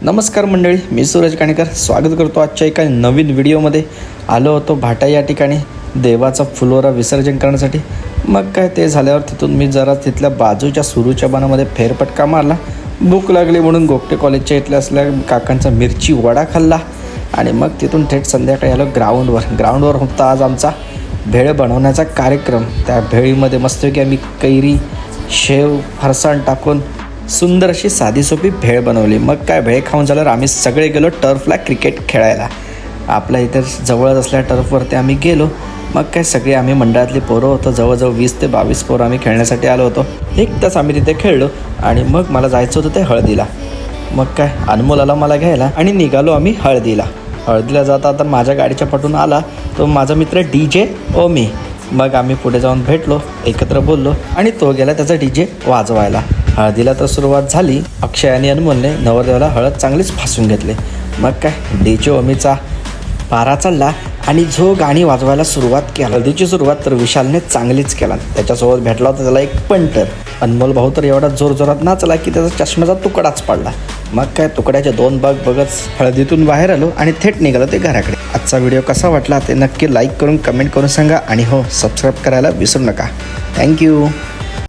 नमस्कार मंडळी, मी सूरज काणेकर स्वागत करतो आजच्या एका नवीन व्हिडिओमध्ये. आलो होतो भाटा या ठिकाणी देवाचा फुलोरा विसर्जन करण्यासाठी. मग काय ते झाल्यावर तिथून मी जरा तिथल्या बाजूच्या सुरूच्या बाणामध्ये फेरफटका मारला. भूक लागली म्हणून गोगटे कॉलेजच्या इथल्या असल्या काकांचा मिरची वडा खाल्ला आणि मग तिथून थेट संध्याकाळी आलो ग्राउंडवर होता आज आमचा भेळ बनवण्याचा कार्यक्रम. त्या भेळीमध्ये मस्तपैकी आम्ही कैरी, शेव, फरसाण टाकून सुंदर अशी साधी सोपी भेळ बनवली. मग काय भेळ खाऊन झाल्यावर आम्ही सगळे गेलो टर्फला क्रिकेट खेळायला. आपल्या इथे जवळच असल्या टर्फवरती आम्ही गेलो. मग काय सगळे आम्ही मंडळातली पोरं होतो, जवळजवळ 20 ते 22 पोरं आम्ही खेळण्यासाठी आलो होतो. 1 तास आम्ही तिथे खेळलो आणि मग मला जायचं होतं ते हळदीला. मग काय अनमोल आला मला घ्यायला आणि निघालो आम्ही हळदीला जाता आता माझ्या गाडीच्या पाठून आला तो माझा मित्र DJ ओमी. मग आम्ही पुढे जाऊन भेटलो, एकत्र बोललो आणि तो गेला त्याचा DJ वाजवायला. हळदीला तर सुरुवात झाली. अक्षय आणि अनमोलने नवरदेवाला हळद चांगलीच फासून घेतले. मग काय DJ ओमीचा पारा चढला आणि जो गाणी वाजवायला सुरुवात केली. हळदीची सुरुवात तर विशालने चांगलीच केला. त्याच्यासोबत भेटला होता त्याला एक पंटर. अनमोल भाऊ तर एवढा जोरजोरात नाचला की त्याचा चष्म्याचा तुकडाच पडला. मग काय तुकड्याचे 2 भाग बघत हळदीतून बाहेर आलो आणि थेट निघालो ते घराकडे. आजचा व्हिडिओ कसा वाटला ते नक्की लाईक करून कमेंट करून सांगा आणि हो, सबस्क्राईब करायला विसरू नका. थँक्यू.